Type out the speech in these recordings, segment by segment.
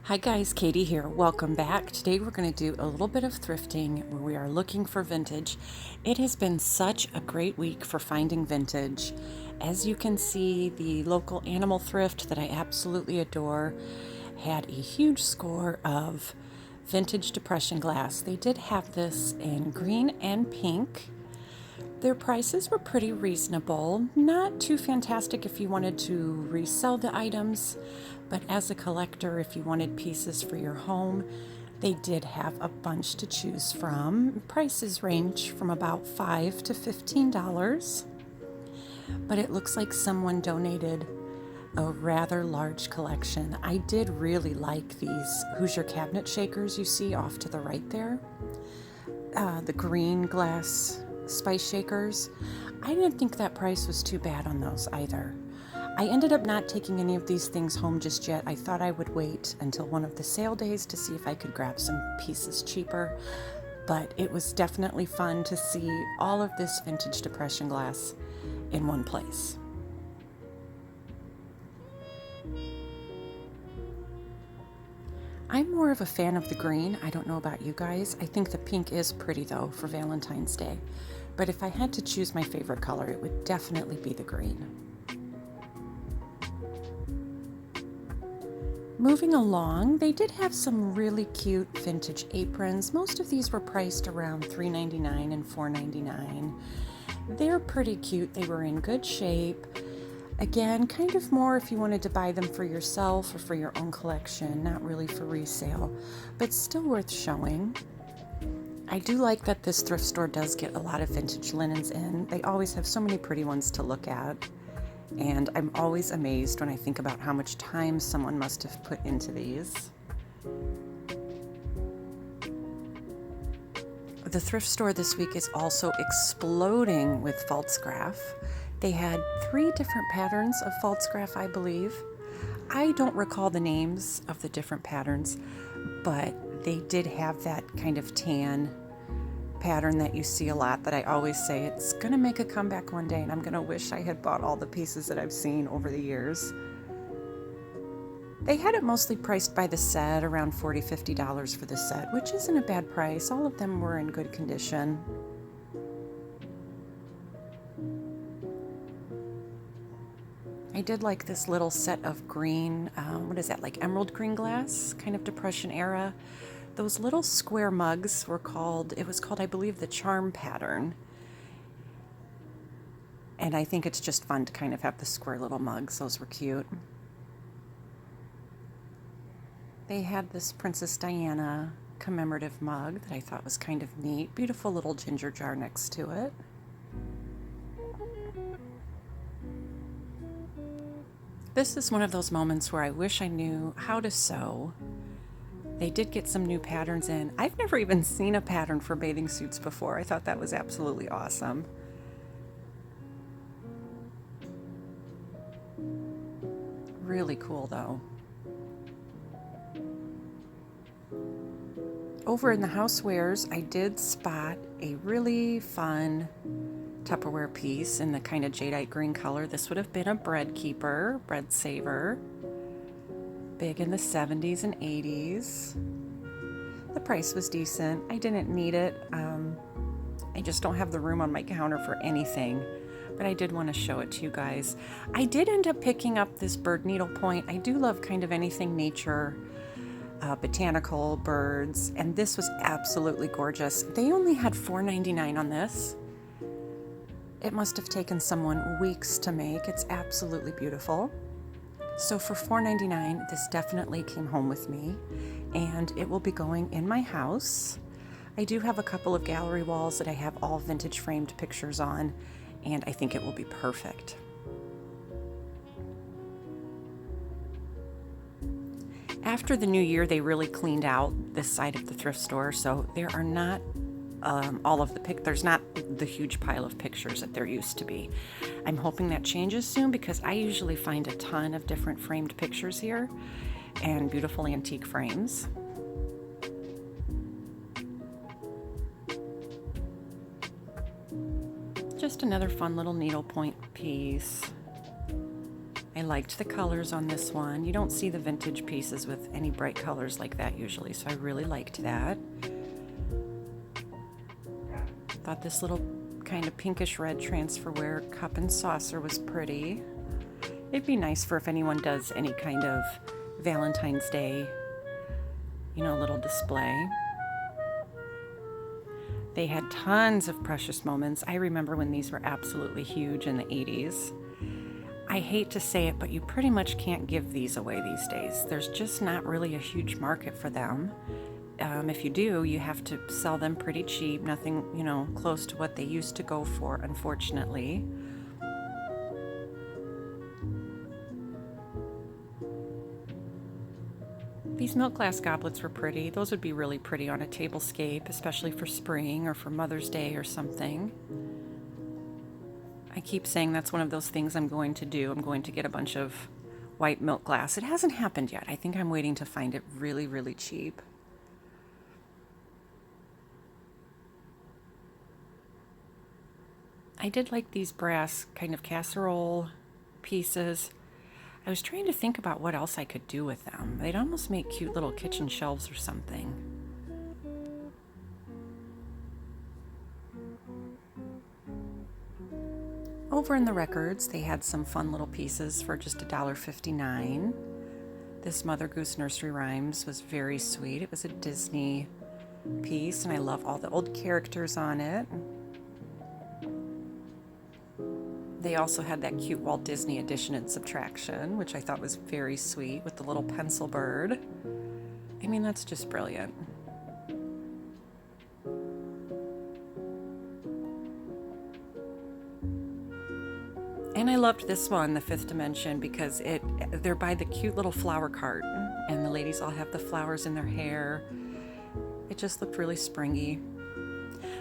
Hi guys, Katie here. Welcome back. Today we're going to do a little bit of thrifting where we are looking for vintage. It has been such a great week for finding vintage. As you can see, the local animal thrift that I absolutely adore had a huge score of vintage depression glass. They did have this in green and pink. Their prices were pretty reasonable, not too fantastic if you wanted to resell the items, but as a collector, if you wanted pieces for your home, they did have a bunch to choose from. Prices range from about $5 to $15, but it looks like someone donated a rather large collection. I did really like these Hoosier cabinet shakers you see off to the right there. The green glass spice shakers. I didn't think that price was too bad on those either. I ended up not taking any of these things home just yet. I thought I would wait until one of the sale days to see if I could grab some pieces cheaper, but it was definitely fun to see all of this vintage depression glass in one place. I'm more of a fan of the green. I don't know about you guys. I think the pink is pretty though for Valentine's Day. But if I had to choose my favorite color, it would definitely be the green. Moving along, they did have some really cute vintage aprons. Most of these were priced around $3.99 and $4.99. They're pretty cute. They were in good shape. Again, kind of more if you wanted to buy them for yourself or for your own collection, not really for resale, but still worth showing. I do like that this thrift store does get a lot of vintage linens in. They always have so many pretty ones to look at, and I'm always amazed when I think about how much time someone must have put into these. The thrift store this week is also exploding with false graph. They had 3 different patterns of false graph, I believe. I don't recall the names of the different patterns, but they did have that kind of tan pattern that you see a lot that I always say it's going to make a comeback one day, and I'm going to wish I had bought all the pieces that I've seen over the years. They had it mostly priced by the set, around $40, $50 for the set, which isn't a bad price. All of them were in good condition. I did like this little set of green, what is that, like emerald green glass, kind of Depression era. Those little square mugs were called, I believe, the charm pattern. And I think it's just fun to kind of have the square little mugs. Those were cute. They had this Princess Diana commemorative mug that I thought was kind of neat. Beautiful little ginger jar next to it. This is one of those moments where I wish I knew how to sew. They did get some new patterns in. I've never even seen a pattern for bathing suits before. I thought that was absolutely awesome. Really cool though. Over in the housewares, I did spot a really fun Tupperware piece in the kind of jadeite green color. This would have been a bread keeper, bread saver. Big in the 70s and 80s. The price was decent. I didn't need it. I just don't have the room on my counter for anything, but I did want to show it to you guys. I did end up picking up this bird needlepoint. I do love kind of anything nature, botanical, birds, and this was absolutely gorgeous. They only had $4.99 on this. It must have taken someone weeks to make. It's absolutely beautiful. So for $4.99, this definitely came home with me, and it will be going in my house. I do have a couple of gallery walls that I have all vintage framed pictures on, and I think it will be perfect. After the new year, they really cleaned out this side of the thrift store, so there are not there's not the huge pile of pictures that there used to be. I'm hoping that changes soon because I usually find a ton of different framed pictures here and beautiful antique frames. Just another fun little needlepoint piece. I liked the colors on this one. You don't see the vintage pieces with any bright colors like that usually, so I really liked that. Thought this little kind of pinkish red transferware cup and saucer was pretty. It'd be nice for if anyone does any kind of Valentine's Day, little display. They had tons of precious moments. I remember when these were absolutely huge in the 80s. I hate to say it, but you pretty much can't give these away these days. There's just not really a huge market for them. If you do, you have to sell them pretty cheap, nothing, close to what they used to go for, unfortunately. These milk glass goblets were pretty. Those would be really pretty on a tablescape, especially for spring or for Mother's Day or something. I keep saying that's one of those things I'm going to do. I'm going to get a bunch of white milk glass. It hasn't happened yet. I think I'm waiting to find it really, really cheap. I did like these brass kind of casserole pieces. I was trying to think about what else I could do with them. They'd almost make cute little kitchen shelves or something. Over in the records, they had some fun little pieces for just $1.59. This Mother Goose Nursery Rhymes was very sweet. It was a Disney piece, and I love all the old characters on it. They also had that cute Walt Disney Addition and Subtraction, which I thought was very sweet with the little pencil bird. I mean, that's just brilliant. And I loved this one, the Fifth Dimension, because they're by the cute little flower cart, and the ladies all have the flowers in their hair. It just looked really springy.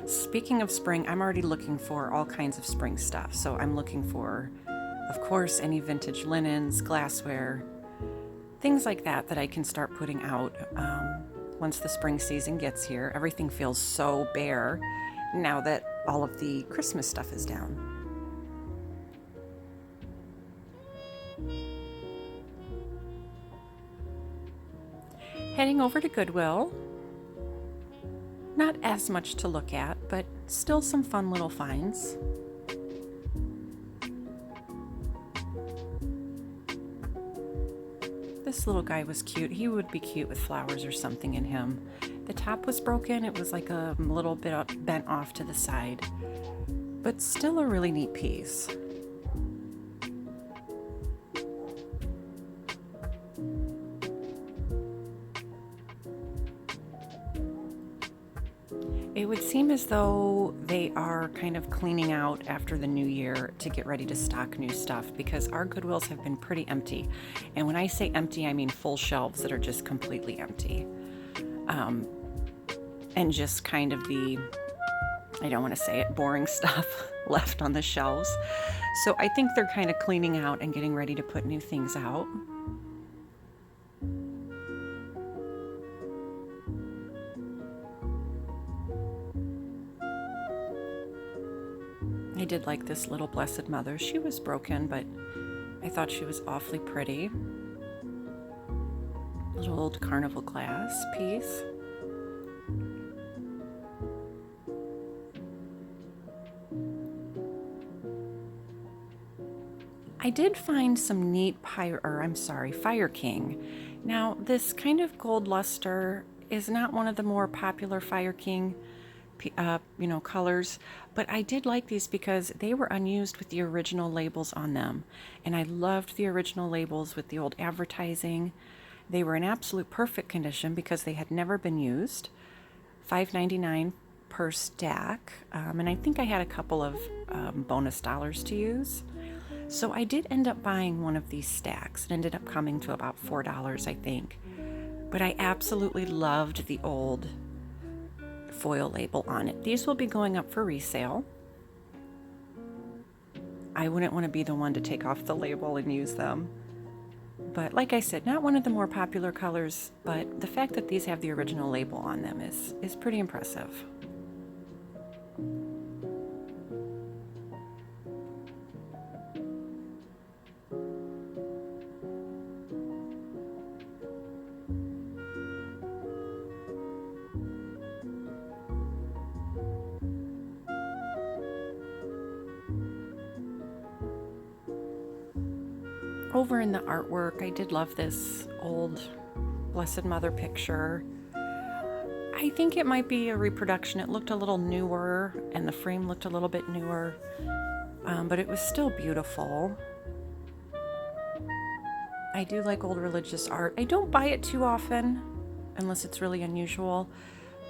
Speaking of spring, I'm already looking for all kinds of spring stuff. So I'm looking for, of course, any vintage linens, glassware, things like that I can start putting out once the spring season gets here. Everything feels so bare now that all of the Christmas stuff is down. Heading over to Goodwill. Not as much to look at, but still some fun little finds. This little guy was cute. He would be cute with flowers or something in him. The top was broken. It was like a little bit bent off to the side, but still a really neat piece. It would seem as though they are kind of cleaning out after the new year to get ready to stock new stuff, because our Goodwills have been pretty empty. And when I say empty, I mean full shelves that are just completely empty. And just kind of the, I don't want to say it, boring stuff left on the shelves. So I think they're kind of cleaning out and getting ready to put new things out. I did like this little Blessed Mother. She was broken, but I thought she was awfully pretty. Little old carnival glass piece. I did find some neat Fire King. Now, this kind of gold luster is not one of the more popular Fire King colors, but I did like these because they were unused with the original labels on them, and I loved the original labels with the old advertising. They were in absolute perfect condition because they had never been used. $5.99 per stack, and I think I had a couple of bonus dollars to use. So I did end up buying one of these stacks. It ended up coming to about $4, I think. But I absolutely loved the old foil label on it. These will be going up for resale. I wouldn't want to be the one to take off the label and use them. But like I said, not one of the more popular colors, but the fact that these have the original label on them is pretty impressive. Over in the artwork, I did love this old Blessed Mother picture. I think it might be a reproduction. It looked a little newer, and the frame looked a little bit newer, but it was still beautiful. I do like old religious art. I don't buy it too often, unless it's really unusual,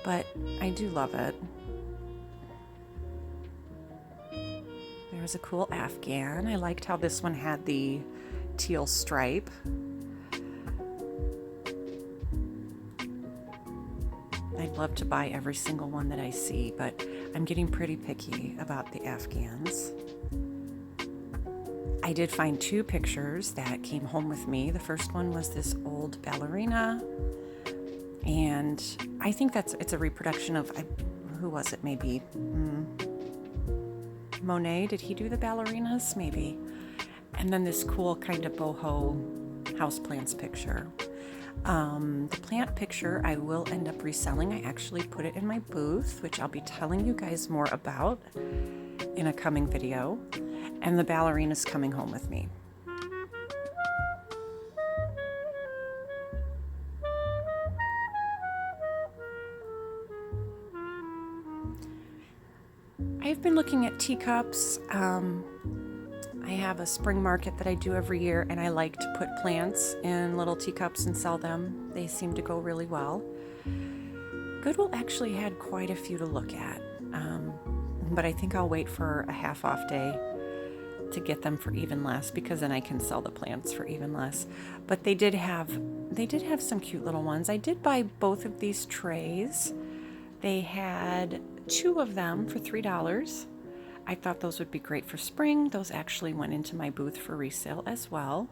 but I do love it. There was a cool Afghan. I liked how this one had the teal stripe. I'd love to buy every single one that I see, but I'm getting pretty picky about the Afghans. I did find 2 pictures that came home with me. The first one was this old ballerina, and I think it's a reproduction of, who was it, maybe Monet. Did he do the ballerinas? Maybe. And then this cool kind of boho houseplants picture. The plant picture I will end up reselling. I actually put it in my booth, which I'll be telling you guys more about in a coming video. And the ballerina's coming home with me. I've been looking at teacups. I have a spring market that I do every year, and I like to put plants in little teacups and sell them. They seem to go really well. Goodwill actually had quite a few to look at, but I think I'll wait for a half off day to get them for even less, because then I can sell the plants for even less. But they did have some cute little ones. I did buy both of these trays. They had 2 of them for $3. I thought those would be great for spring. Those actually went into my booth for resale as well.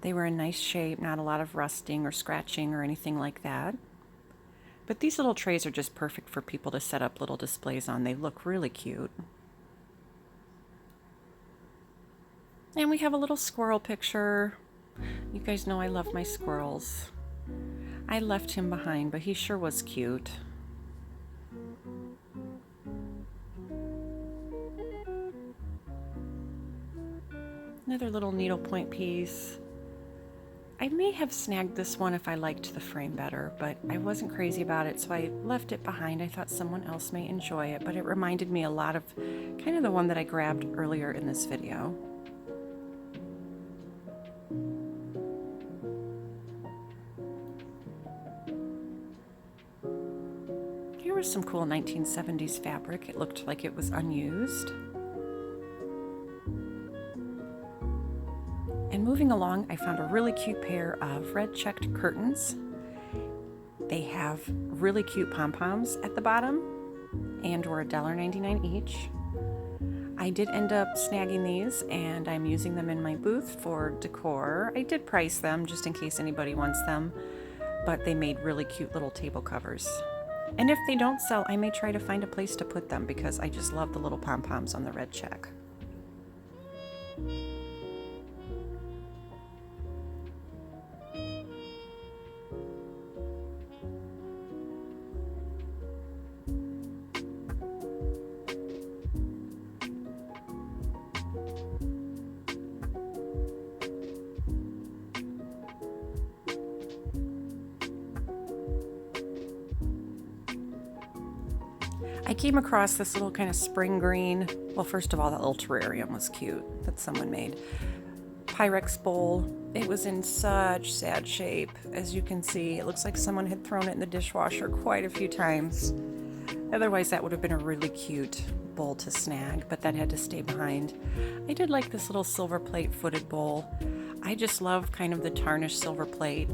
They were in nice shape, not a lot of rusting or scratching or anything like that. But these little trays are just perfect for people to set up little displays on. They look really cute. And we have a little squirrel picture. You guys know I love my squirrels. I left him behind, but he sure was cute. Another little needlepoint piece. I may have snagged this one if I liked the frame better, but I wasn't crazy about it, so I left it behind. I thought someone else may enjoy it, but it reminded me a lot of kind of the one that I grabbed earlier in this video. Here was some cool 1970s fabric. It looked like it was unused. And moving along, I found a really cute pair of red checked curtains. They have really cute pom-poms at the bottom and were $1.99 each. I did end up snagging these, and I'm using them in my booth for decor. I did price them just in case anybody wants them, but they made really cute little table covers. And if they don't sell, I may try to find a place to put them, because I just love the little pom-poms on the red check. I came across this little kind of spring green. Well, first of all, that little terrarium was cute that someone made. Pyrex bowl. It was in such sad shape. As you can see, it looks like someone had thrown it in the dishwasher quite a few times. Otherwise, that would have been a really cute bowl to snag, but that had to stay behind. I did like this little silver plate footed bowl. I just love kind of the tarnished silver plate.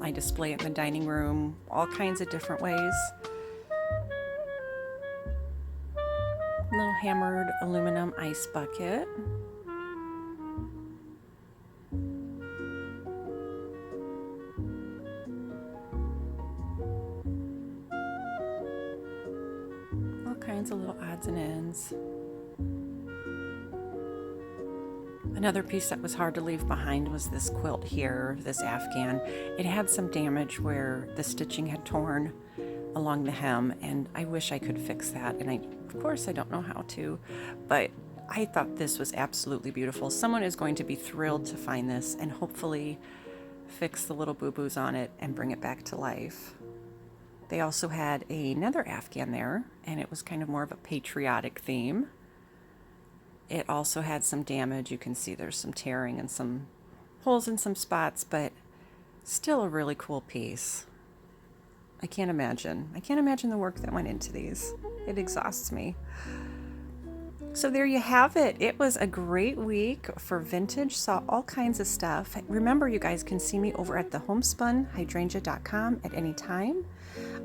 I display it in the dining room all kinds of different ways. Little hammered aluminum ice bucket. All kinds of little odds and ends. Another piece that was hard to leave behind was this quilt here, this Afghan. It had some damage where the stitching had torn along the hem, and I wish I could fix that, and of course I don't know how to, but I thought this was absolutely beautiful. Someone is going to be thrilled to find this and hopefully fix the little boo-boos on it and bring it back to life. They also had another Afghan there, and it was kind of more of a patriotic theme. It also had some damage. You can see there's some tearing and some holes in some spots, but still a really cool piece. I can't imagine the work that went into these. It exhausts me. So there you have it. It was a great week for vintage. Saw all kinds of stuff. Remember, you guys can see me over at thehomespunhydrangea.com at any time.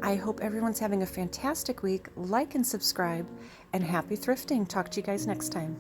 I hope everyone's having a fantastic week. Like and subscribe, and happy thrifting. Talk to you guys next time.